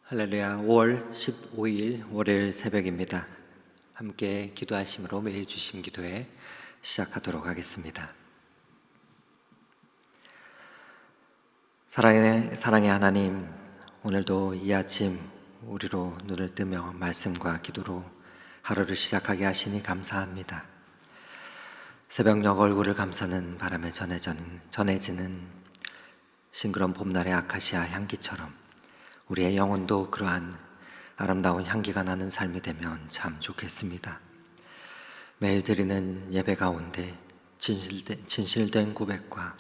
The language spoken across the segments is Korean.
할렐루야. 5월 15일 월요일 새벽입니다. 함께 기도하심으로 매일 주심 기도회 시작하도록 하겠습니다. 사랑의 하나님, 오늘도 이 아침 우리로 눈을 뜨며 말씀과 기도로 하루를 시작하게 하시니 감사합니다. 새벽녘 얼굴을 감싸는 바람에 전해지는 싱그러운 봄날의 아카시아 향기처럼 우리의 영혼도 그러한 아름다운 향기가 나는 삶이 되면 참 좋겠습니다. 매일 드리는 예배 가운데 진실된 고백과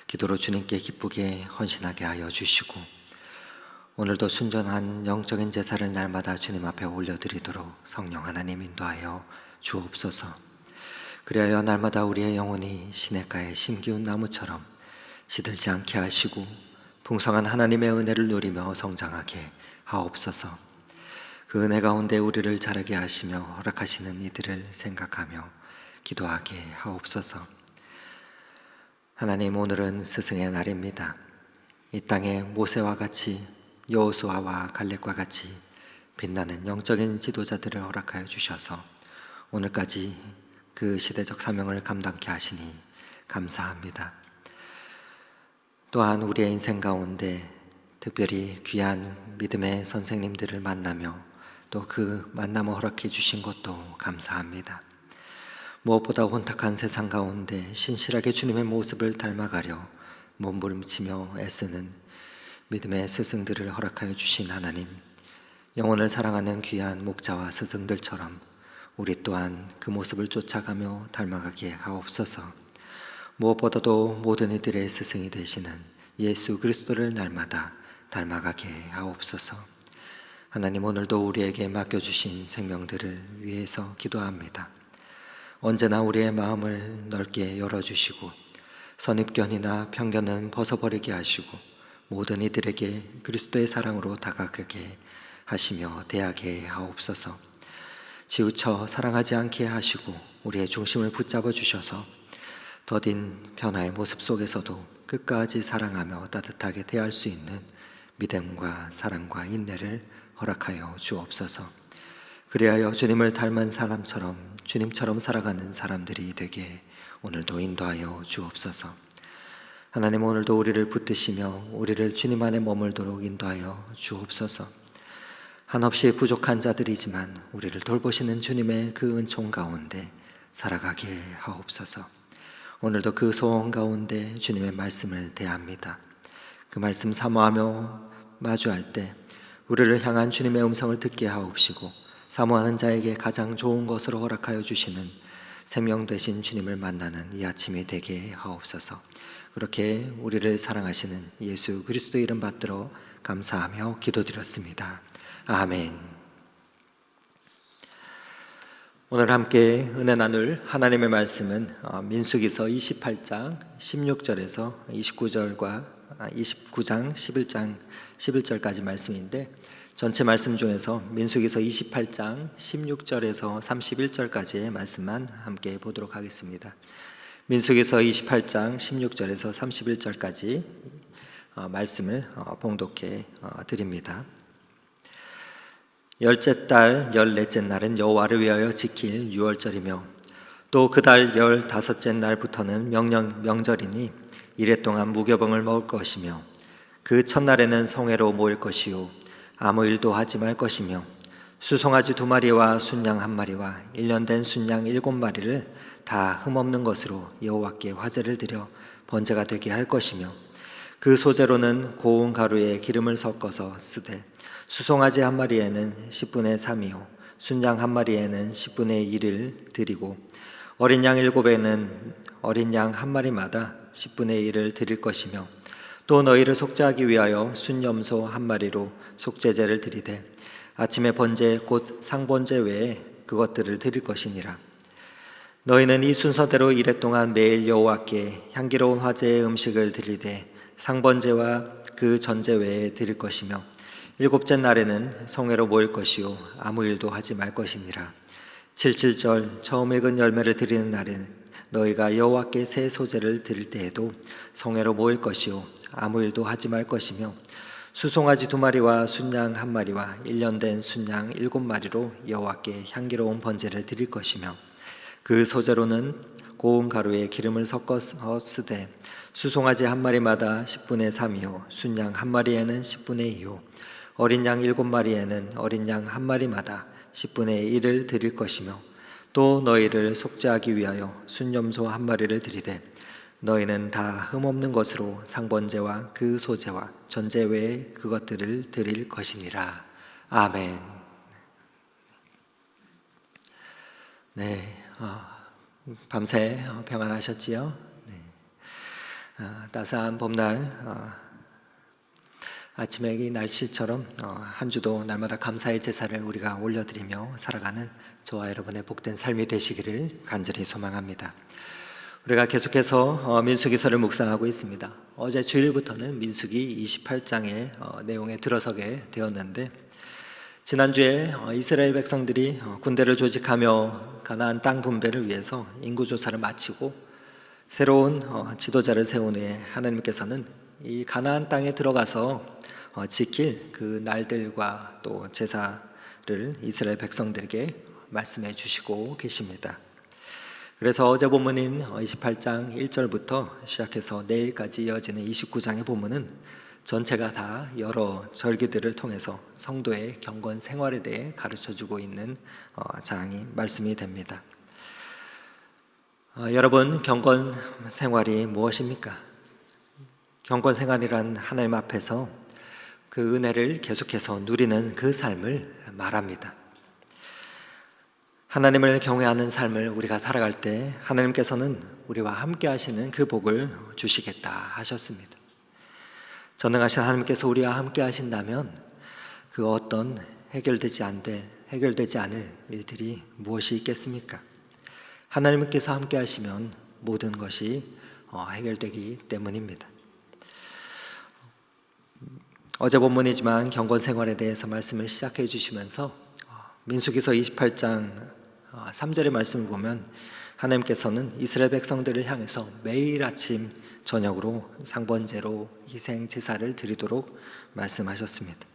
기도로 주님께 기쁘게 헌신하게 하여 주시고, 오늘도 순전한 영적인 제사를 날마다 주님 앞에 올려드리도록 성령 하나님 인도하여 주옵소서. 그리하여 날마다 우리의 영혼이 시냇가에 심기운 나무처럼 시들지 않게 하시고 풍성한 하나님의 은혜를 누리며 성장하게 하옵소서. 그 은혜 가운데 우리를 자라게 하시며 허락하시는 이들을 생각하며 기도하게 하옵소서. 하나님, 오늘은 스승의 날입니다. 이 땅에 모세와 같이, 여호수아와 갈렙과 같이 빛나는 영적인 지도자들을 허락하여 주셔서 오늘까지 그 시대적 사명을 감당케 하시니 감사합니다. 또한 우리의 인생 가운데 특별히 귀한 믿음의 선생님들을 만나며 또 그 만남을 허락해 주신 것도 감사합니다. 무엇보다 혼탁한 세상 가운데 신실하게 주님의 모습을 닮아가려 몸부림치며 애쓰는 믿음의 스승들을 허락하여 주신 하나님, 영혼을 사랑하는 귀한 목자와 스승들처럼 우리 또한 그 모습을 쫓아가며 닮아가게 하옵소서. 무엇보다도 모든 이들의 스승이 되시는 예수 그리스도를 날마다 닮아가게 하옵소서. 하나님, 오늘도 우리에게 맡겨주신 생명들을 위해서 기도합니다. 언제나 우리의 마음을 넓게 열어주시고 선입견이나 편견은 벗어버리게 하시고 모든 이들에게 그리스도의 사랑으로 다가가게 하시며 대하게 하옵소서. 치우쳐 사랑하지 않게 하시고 우리의 중심을 붙잡아 주셔서 더딘 변화의 모습 속에서도 끝까지 사랑하며 따뜻하게 대할 수 있는 믿음과 사랑과 인내를 허락하여 주옵소서. 그리하여 주님을 닮은 사람처럼, 주님처럼 살아가는 사람들이 되게 오늘도 인도하여 주옵소서. 하나님, 오늘도 우리를 붙드시며 우리를 주님 안에 머물도록 인도하여 주옵소서. 한없이 부족한 자들이지만 우리를 돌보시는 주님의 그 은총 가운데 살아가게 하옵소서. 오늘도 그 소원 가운데 주님의 말씀을 대합니다. 그 말씀 사모하며 마주할 때 우리를 향한 주님의 음성을 듣게 하옵시고 사모하는 자에게 가장 좋은 것으로 허락하여 주시는 생명 되신 주님을 만나는 이 아침이 되게 하옵소서. 그렇게 우리를 사랑하시는 예수 그리스도 이름 받들어 감사하며 기도드렸습니다. 아멘. 오늘 함께 은혜 나눌 하나님의 말씀은 민수기서 28장 16절에서 29장 11절까지 말씀인데, 전체 말씀 중에서 민수기서 28장 16절에서 31절까지의 말씀만 함께 보도록 하겠습니다. 민수기서 28장 16절에서 31절까지 말씀을 봉독해 드립니다. 열째 달 14째 날은 여호와를 위하여 지킬 유월절이며 또 그 달 15째 날부터는 명절이니 이래 동안 무교병을 먹을 것이며 그 첫날에는 성회로 모일 것이요 아무 일도 하지 말 것이며 수송아지 2마리와 순양 1마리와 1년 된 순양 7마리를 다 흠없는 것으로 여호와께 화제를 드려 번제가 되게 할 것이며 그 소재로는 고운 가루에 기름을 섞어서 쓰되 수송아지 1마리에는 10분의 3이요 순양 1마리에는 10분의 1을 드리고 어린 양 7에는 어린 양 1마리마다 10분의 1을 드릴 것이며 또 너희를 속죄하기 위하여 순염소 1마리로 속죄제를 드리되 아침에 번제 곧 상번제 외에 그것들을 드릴 것이니라. 너희는 이 순서대로 이래 동안 매일 여호와께 향기로운 화제의 음식을 드리되 상번제와 그 전제 외에 드릴 것이며 일곱째 날에는 성회로 모일 것이요 아무 일도 하지 말 것이니라. 77절 처음 익은 열매를 드리는 날에는 너희가 여호와께 새 소재를 드릴 때에도 성회로 모일 것이요 아무 일도 하지 말 것이며 수송아지 2마리와 순양 1마리와 1년 된 순양 7마리로 여호와께 향기로운 번제를 드릴 것이며 그 소재로는 고운 가루에 기름을 섞어서 쓰되 수송아지 1마리마다 10분의 3이요 순양 1마리에는 10분의 2요 어린 양 7마리에는 어린 양 1마리마다 10분의 1을 드릴 것이며 또 너희를 속죄하기 위하여 순염소 1마리를 드리되 너희는 다 흠없는 것으로 상번제와 그 소제와 전제 외에 그것들을 드릴 것이니라. 아멘. 네, 밤새 평안하셨지요? 네. 따스한 봄날 아침에 이 날씨처럼 한 주도 날마다 감사의 제사를 우리가 올려드리며 살아가는 저와 여러분의 복된 삶이 되시기를 간절히 소망합니다. 우리가 계속해서 민수기서를 묵상하고 있습니다. 어제 주일부터는 민수기 28장의 내용에 들어서게 되었는데 지난주에 이스라엘 백성들이 군대를 조직하며 가나안 땅 분배를 위해서 인구조사를 마치고 새로운 지도자를 세운 후에 하나님께서는 이 가나안 땅에 들어가서 지킬 그 날들과 또 제사를 이스라엘 백성들에게 말씀해 주시고 계십니다. 그래서 어제 본문인 28장 1절부터 시작해서 내일까지 이어지는 29장의 본문은 전체가 다 여러 절기들을 통해서 성도의 경건 생활에 대해 가르쳐주고 있는 장이 말씀이 됩니다. 여러분, 경건 생활이 무엇입니까? 경건 생활이란 하나님 앞에서 그 은혜를 계속해서 누리는 그 삶을 말합니다. 하나님을 경외하는 삶을 우리가 살아갈 때 하나님께서는 우리와 함께 하시는 그 복을 주시겠다 하셨습니다. 전능하신 하나님께서 우리와 함께 하신다면 그 어떤 해결되지 않을 일들이 무엇이 있겠습니까? 하나님께서 함께 하시면 모든 것이 해결되기 때문입니다. 어제 본문이지만 경건 생활에 대해서 말씀을 시작해 주시면서 민수기서 28장 3절의 말씀을 보면 하나님께서는 이스라엘 백성들을 향해서 매일 아침 저녁으로 상번제로 희생 제사를 드리도록 말씀하셨습니다.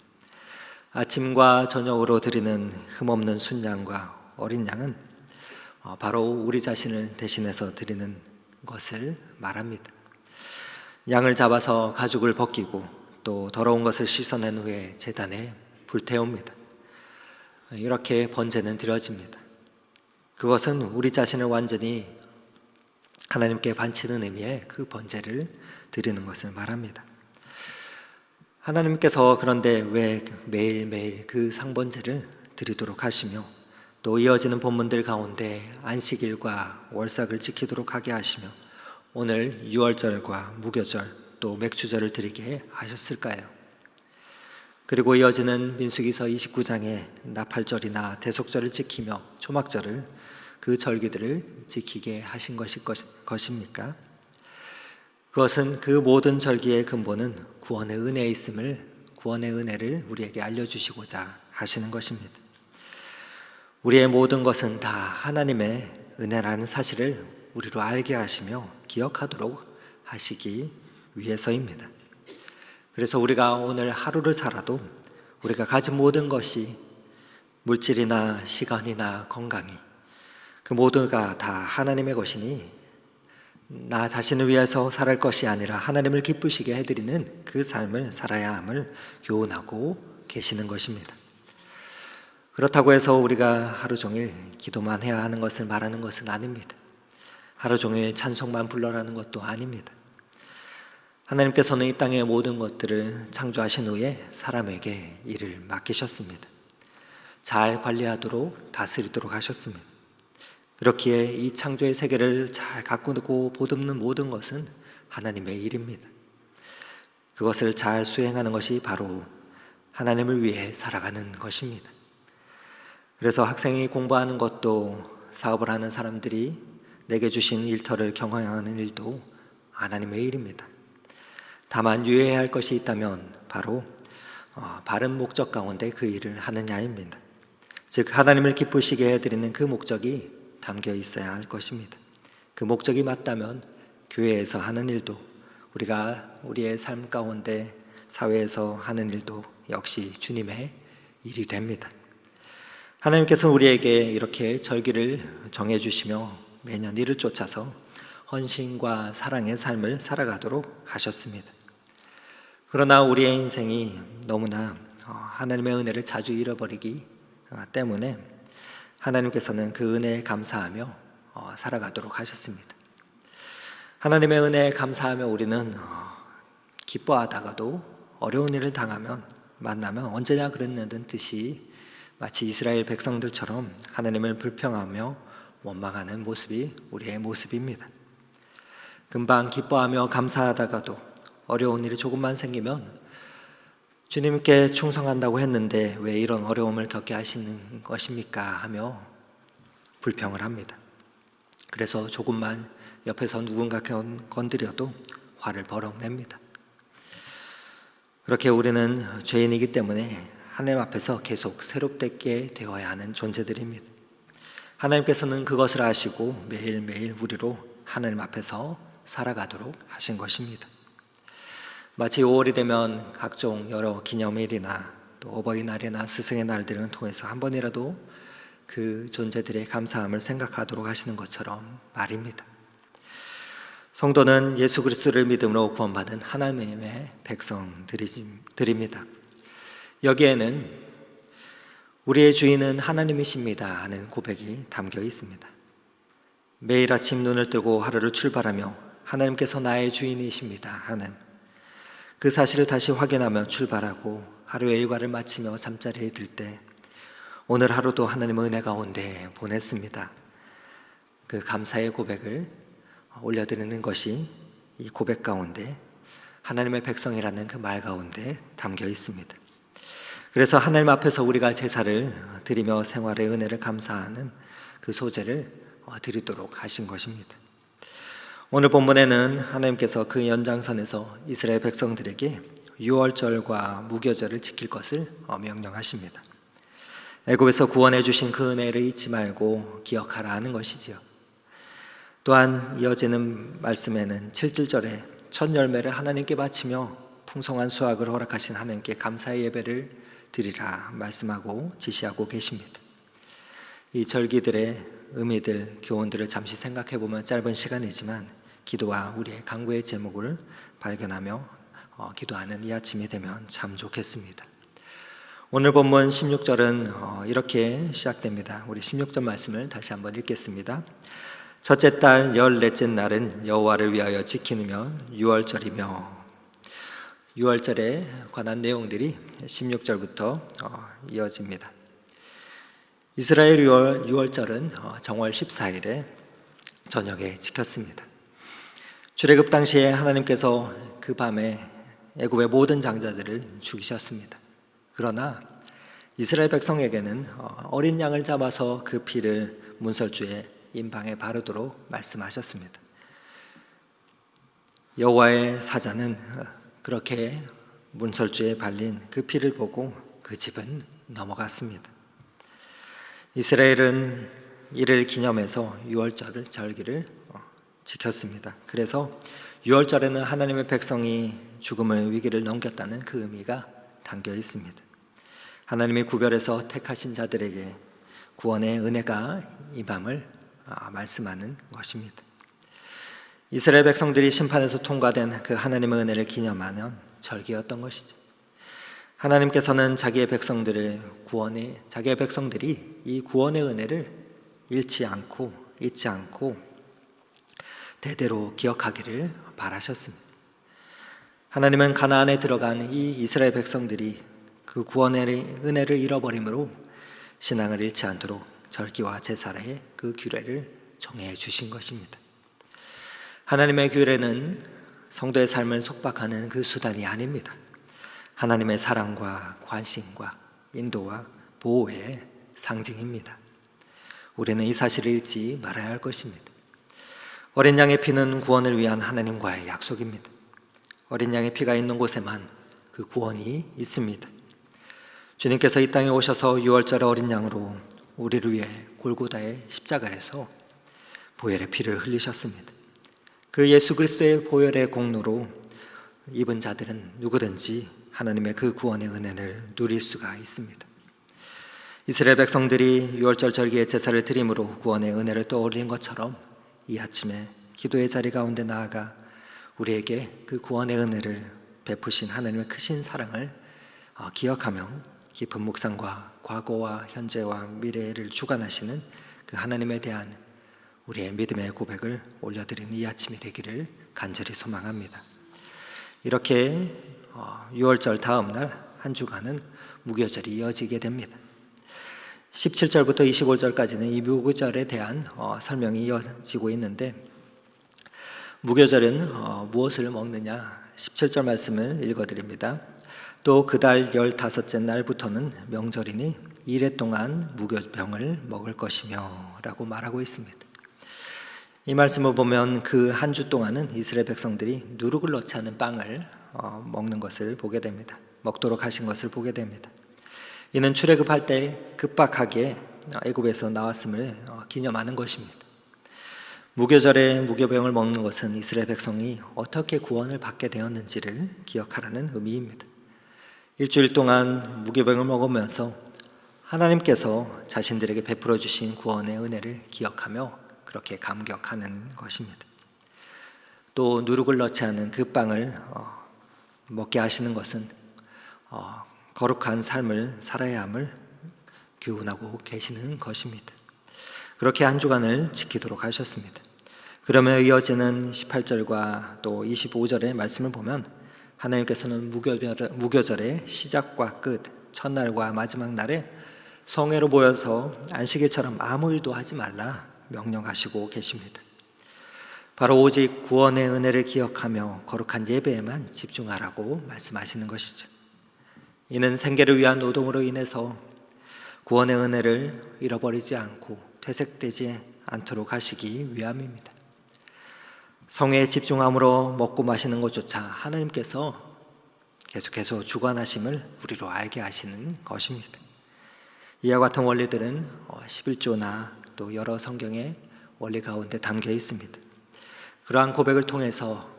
아침과 저녁으로 드리는 흠없는 순양과 어린 양은 바로 우리 자신을 대신해서 드리는 것을 말합니다. 양을 잡아서 가죽을 벗기고 또 더러운 것을 씻어낸 후에 제단에 불태웁니다. 이렇게 번제는 드려집니다. 그것은 우리 자신을 완전히 하나님께 바치는 의미의 그 번제를 드리는 것을 말합니다. 하나님께서 그런데 왜 매일매일 그 상번제를 드리도록 하시며 또 이어지는 본문들 가운데 안식일과 월삭을 지키도록 하게 하시며 오늘 유월절과 무교절 또 맥주절을 드리게 하셨을까요? 그리고 이어지는 민수기서 29장에 나팔절이나 대속절을 지키며 초막절을 그 절기들을 지키게 하신 것입니까? 그것은 그 모든 절기의 근본은 구원의 은혜에 있음을, 구원의 은혜를 우리에게 알려주시고자 하시는 것입니다. 우리의 모든 것은 다 하나님의 은혜라는 사실을 우리로 알게 하시며 기억하도록 하시기 위해서입니다. 그래서 우리가 오늘 하루를 살아도 우리가 가진 모든 것이 물질이나 시간이나 건강이 그 모두가 다 하나님의 것이니 나 자신을 위해서 살할 것이 아니라 하나님을 기쁘시게 해드리는 그 삶을 살아야 함을 교훈하고 계시는 것입니다. 그렇다고 해서 우리가 하루 종일 기도만 해야 하는 것을 말하는 것은 아닙니다. 하루 종일 찬송만 불러라는 것도 아닙니다. 하나님께서는 이 땅의 모든 것들을 창조하신 후에 사람에게 일을 맡기셨습니다. 잘 관리하도록 다스리도록 하셨습니다. 그렇기에 이 창조의 세계를 잘 가꾸고 보듬는 모든 것은 하나님의 일입니다. 그것을 잘 수행하는 것이 바로 하나님을 위해 살아가는 것입니다. 그래서 학생이 공부하는 것도 사업을 하는 사람들이 내게 주신 일터를 경영하는 일도 하나님의 일입니다. 다만 유의해야 할 것이 있다면 바로 바른 목적 가운데 그 일을 하느냐입니다. 즉 하나님을 기쁘시게 해드리는 그 목적이 담겨 있어야 할 것입니다. 그 목적이 맞다면 교회에서 하는 일도, 우리가 우리의 삶 가운데 사회에서 하는 일도 역시 주님의 일이 됩니다. 하나님께서 우리에게 이렇게 절기를 정해주시며 매년 이를 쫓아서 헌신과 사랑의 삶을 살아가도록 하셨습니다. 그러나 우리의 인생이 너무나 하나님의 은혜를 자주 잃어버리기 때문에 하나님께서는 그 은혜에 감사하며 살아가도록 하셨습니다. 하나님의 은혜에 감사하며 우리는 기뻐하다가도 어려운 일을 만나면 언제나 그랬는 듯이 마치 이스라엘 백성들처럼 하나님을 불평하며 원망하는 모습이 우리의 모습입니다. 금방 기뻐하며 감사하다가도 어려운 일이 조금만 생기면 주님께 충성한다고 했는데 왜 이런 어려움을 겪게 하시는 것입니까? 하며 불평을 합니다. 그래서 조금만 옆에서 누군가 건드려도 화를 버럭 냅니다. 그렇게 우리는 죄인이기 때문에 하나님 앞에서 계속 새롭게 되어야 하는 존재들입니다. 하나님께서는 그것을 아시고 매일매일 우리로 하나님 앞에서 살아가도록 하신 것입니다. 마치 5월이 되면 각종 여러 기념일이나 또 어버이날이나 스승의 날들을 통해서 한 번이라도 그 존재들의 감사함을 생각하도록 하시는 것처럼 말입니다. 성도는 예수 그리스도를 믿음으로 구원받은 하나님의 백성들입니다. 여기에는 우리의 주인은 하나님이십니다 하는 고백이 담겨 있습니다. 매일 아침 눈을 뜨고 하루를 출발하며 하나님께서 나의 주인이십니다 하는 그 사실을 다시 확인하며 출발하고 하루의 일과를 마치며 잠자리에 들 때 오늘 하루도 하나님의 은혜 가운데 보냈습니다. 그 감사의 고백을 올려드리는 것이 이 고백 가운데 하나님의 백성이라는 그 말 가운데 담겨 있습니다. 그래서 하나님 앞에서 우리가 제사를 드리며 생활의 은혜를 감사하는 그 소재를 드리도록 하신 것입니다. 오늘 본문에는 하나님께서 그 연장선에서 이스라엘 백성들에게 유월절과 무교절을 지킬 것을 명령하십니다. 애굽에서 구원해 주신 그 은혜를 잊지 말고 기억하라 하는 것이지요. 또한 이어지는 말씀에는 7절에 첫 열매를 하나님께 바치며 풍성한 수확을 허락하신 하나님께 감사의 예배를 드리라 말씀하고 지시하고 계십니다. 이 절기들의 의미들, 교훈들을 잠시 생각해 보면 짧은 시간이지만 기도와 우리의 간구의 제목을 발견하며 기도하는 이 아침이 되면 참 좋겠습니다. 오늘 본문 16절은 이렇게 시작됩니다. 우리 16절 말씀을 다시 한번 읽겠습니다. 첫째 달 14째 날은 여호와를 위하여 지키면 유월절이며, 유월절에 관한 내용들이 16절부터 이어집니다. 이스라엘 유월절은 정월 14일에 저녁에 지켰습니다. 출애굽 당시에 하나님께서 그 밤에 애굽의 모든 장자들을 죽이셨습니다. 그러나 이스라엘 백성에게는 어린 양을 잡아서 그 피를 문설주에 임방에 바르도록 말씀하셨습니다. 여호와의 사자는 그렇게 문설주에 발린 그 피를 보고 그 집은 넘어갔습니다. 이스라엘은 이를 기념해서 절기를 지켰습니다. 그래서 유월절에는 하나님의 백성이 죽음의 위기를 넘겼다는 그 의미가 담겨 있습니다. 하나님이 구별해서 택하신 자들에게 구원의 은혜가 임함을 말씀하는 것입니다. 이스라엘 백성들이 심판에서 통과된 그 하나님의 은혜를 기념하는 절기였던 것이죠. 하나님께서는 자기의 백성들이 이 구원의 은혜를 잊지 않고 대대로 기억하기를 바라셨습니다. 하나님은 가나안에 들어간 이 이스라엘 백성들이 그 구원의 은혜를 잃어버림으로 신앙을 잃지 않도록 절기와 제사의 그 규례를 정해 주신 것입니다. 하나님의 규례는 성도의 삶을 속박하는 그 수단이 아닙니다. 하나님의 사랑과 관심과 인도와 보호의 상징입니다. 우리는 이 사실을 잊지 말아야 할 것입니다. 어린 양의 피는 구원을 위한 하나님과의 약속입니다. 어린 양의 피가 있는 곳에만 그 구원이 있습니다. 주님께서 이 땅에 오셔서 유월절의 어린 양으로 우리를 위해 골고다의 십자가에서 보혈의 피를 흘리셨습니다. 그 예수 그리스도의 보혈의 공로로 입은 자들은 누구든지 하나님의 그 구원의 은혜를 누릴 수가 있습니다. 이스라엘 백성들이 유월절 절기의 제사를 드림으로 구원의 은혜를 떠올린 것처럼 이 아침에 기도의 자리 가운데 나아가 우리에게 그 구원의 은혜를 베푸신 하나님의 크신 사랑을 기억하며 깊은 묵상과 과거와 현재와 미래를 주관하시는 그 하나님에 대한 우리의 믿음의 고백을 올려드리는 이 아침이 되기를 간절히 소망합니다. 이렇게 6월절 다음 날 한 주간은 무교절이 이어지게 됩니다. 17절부터 25절까지는 이 무교절에 대한 설명이 이어지고 있는데, 무교절은 무엇을 먹느냐? 17절 말씀을 읽어드립니다. 또 그달 15째 날부터는 명절이니 이래 동안 무교병을 먹을 것이며 라고 말하고 있습니다. 이 말씀을 보면 그 한 주 동안은 이스라엘 백성들이 누룩을 넣지 않은 빵을 먹는 것을 보게 됩니다. 먹도록 하신 것을 보게 됩니다. 이는 출애굽할 때 급박하게 애굽에서 나왔음을 기념하는 것입니다. 무교절에 무교병을 먹는 것은 이스라엘 백성이 어떻게 구원을 받게 되었는지를 기억하라는 의미입니다. 일주일 동안 무교병을 먹으면서 하나님께서 자신들에게 베풀어 주신 구원의 은혜를 기억하며 그렇게 감격하는 것입니다. 또 누룩을 넣지 않은 그 빵을 먹게 하시는 것은 거룩한 삶을 살아야 함을 교훈하고 계시는 것입니다. 그렇게 한 주간을 지키도록 하셨습니다. 그러며 이어지는 18절과 또 25절의 말씀을 보면 하나님께서는 무교절의 시작과 끝, 첫날과 마지막 날에 성회로 모여서 안식일처럼 아무 일도 하지 말라 명령하시고 계십니다. 바로 오직 구원의 은혜를 기억하며 거룩한 예배에만 집중하라고 말씀하시는 것이죠. 이는 생계를 위한 노동으로 인해서 구원의 은혜를 잃어버리지 않고 퇴색되지 않도록 하시기 위함입니다. 성회에 집중함으로 먹고 마시는 것조차 하나님께서 계속해서 주관하심을 우리로 알게 하시는 것입니다. 이와 같은 원리들은 11조나 또 여러 성경의 원리 가운데 담겨 있습니다. 그러한 고백을 통해서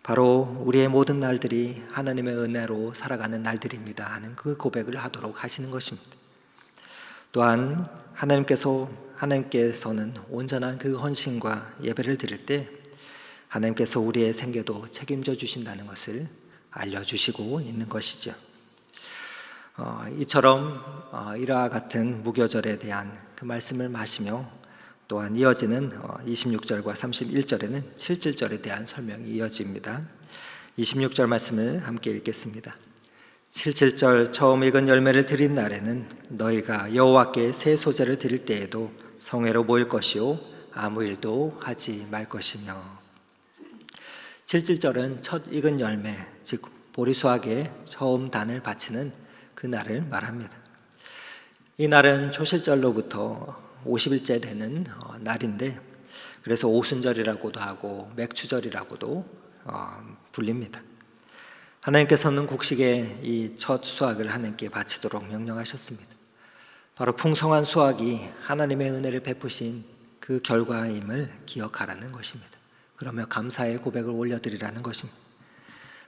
바로 우리의 모든 날들이 하나님의 은혜로 살아가는 날들입니다 하는 그 고백을 하도록 하시는 것입니다. 또한 하나님께서는 온전한 그 헌신과 예배를 드릴 때 하나님께서 우리의 생계도 책임져 주신다는 것을 알려주시고 있는 것이죠. 이처럼 이와 같은 무교절에 대한 그 말씀을 마시며 또한 이어지는 26절과 31절에는 7절에 대한 설명이 이어집니다. 26절 말씀을 함께 읽겠습니다. 7절 처음 익은 열매를 드린 날에는 너희가 여호와께 새 소재를 드릴 때에도 성회로 모일 것이요 아무 일도 하지 말 것이며. 7절은 첫 익은 열매, 즉 보리수학의 처음 단을 바치는 그 날을 말합니다. 이 날은 초실절로부터 50일째 되는 날인데, 그래서 오순절이라고도 하고 맥추절이라고도 불립니다. 하나님께서는 곡식의 이 첫 수확을 하나님께 바치도록 명령하셨습니다. 바로 풍성한 수확이 하나님의 은혜를 베푸신 그 결과임을 기억하라는 것입니다. 그러며 감사의 고백을 올려드리라는 것입니다.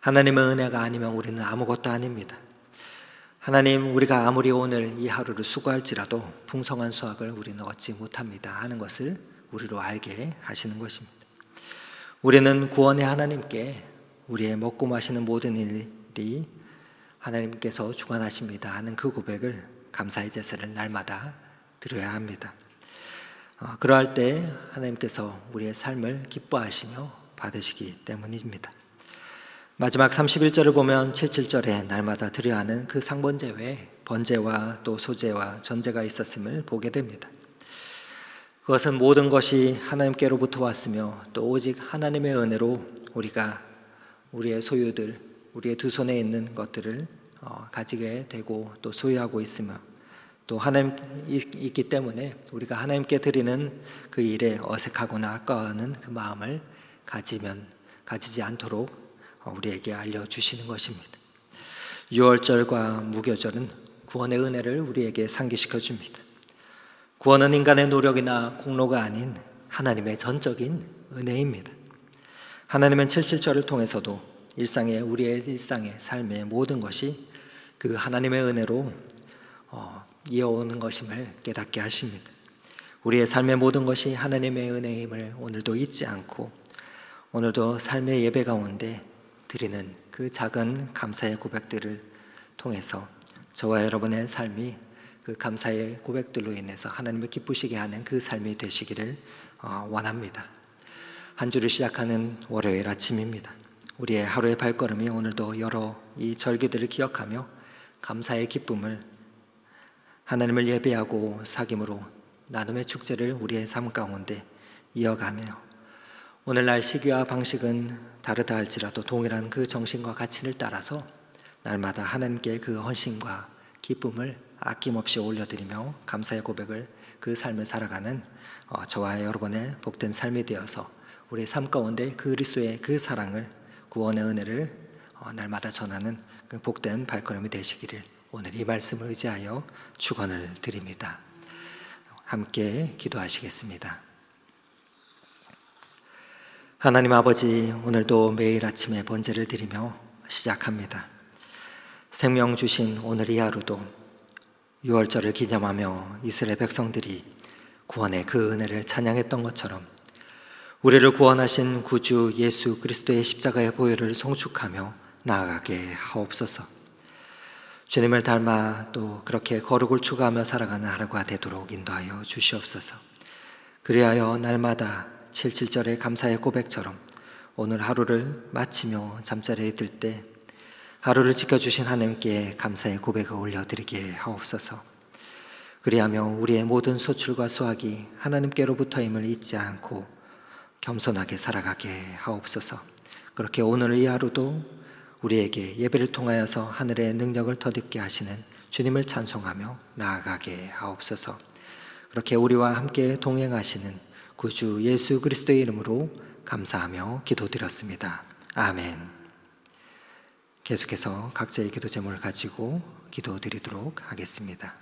하나님의 은혜가 아니면 우리는 아무것도 아닙니다. 하나님, 우리가 아무리 오늘 이 하루를 수고할지라도 풍성한 수확을 우리는 얻지 못합니다 하는 것을 우리로 알게 하시는 것입니다. 우리는 구원의 하나님께 우리의 먹고 마시는 모든 일이 하나님께서 주관하십니다 하는 그 고백을, 감사의 제사를 날마다 드려야 합니다. 그러할 때 하나님께서 우리의 삶을 기뻐하시며 받으시기 때문입니다. 마지막 31절을 보면 7절에 날마다 드려야 하는 그 상번제 외에 번제와 또 소제와 전제가 있었음을 보게 됩니다. 그것은 모든 것이 하나님께로부터 왔으며 또 오직 하나님의 은혜로 우리가 우리의 소유들, 우리의 두 손에 있는 것들을 가지게 되고 또 소유하고 있으며 또 하나님 있기 때문에 우리가 하나님께 드리는 그 일에 어색하거나 아까워하는 그 마음을 가지지 않도록 우리에게 알려주시는 것입니다. 유월절과 무교절은 구원의 은혜를 우리에게 상기시켜 줍니다. 구원은 인간의 노력이나 공로가 아닌 하나님의 전적인 은혜입니다. 하나님은 7.7절을 통해서도 우리의 일상의 삶의 모든 것이 그 하나님의 은혜로 이어오는 것임을 깨닫게 하십니다. 우리의 삶의 모든 것이 하나님의 은혜임을 오늘도 잊지 않고 오늘도 삶의 예배 가운데 드리는 그 작은 감사의 고백들을 통해서 저와 여러분의 삶이 그 감사의 고백들로 인해서 하나님을 기쁘시게 하는 그 삶이 되시기를 원합니다. 한 주를 시작하는 월요일 아침입니다. 우리의 하루의 발걸음이 오늘도 여러 이 절기들을 기억하며 감사의 기쁨을 하나님을 예배하고 사귐으로 나눔의 축제를 우리의 삶 가운데 이어가며 오늘날 시기와 방식은 다르다 할지라도 동일한 그 정신과 가치를 따라서 날마다 하나님께 그 헌신과 기쁨을 아낌없이 올려드리며 감사의 고백을 그 삶을 살아가는 저와 여러분의 복된 삶이 되어서 우리의 삶 가운데 그리스도의 그 사랑을 구원의 은혜를 날마다 전하는 그 복된 발걸음이 되시기를 오늘 이 말씀을 의지하여 축원을 드립니다. 함께 기도하시겠습니다. 하나님 아버지, 오늘도 매일 아침에 번제를 드리며 시작합니다. 생명 주신 오늘 이 하루도 유월절을 기념하며 이스라엘 백성들이 구원의 그 은혜를 찬양했던 것처럼 우리를 구원하신 구주 예수 그리스도의 십자가의 보혈을 송축하며 나아가게 하옵소서. 주님을 닮아 또 그렇게 거룩을 추구하며 살아가는 하루가 되도록 인도하여 주시옵소서. 그리하여 날마다 7.7절의 감사의 고백처럼 오늘 하루를 마치며 잠자리에 들 때 하루를 지켜주신 하나님께 감사의 고백을 올려드리게 하옵소서. 그리하며 우리의 모든 소출과 수확이 하나님께로부터임을 잊지 않고 겸손하게 살아가게 하옵소서. 그렇게 오늘 이 하루도 우리에게 예배를 통하여서 하늘의 능력을 덧입게 하시는 주님을 찬송하며 나아가게 하옵소서. 그렇게 우리와 함께 동행하시는 구주 예수 그리스도의 이름으로 감사하며 기도드렸습니다. 아멘. 계속해서 각자의 기도 제목을 가지고 기도드리도록 하겠습니다.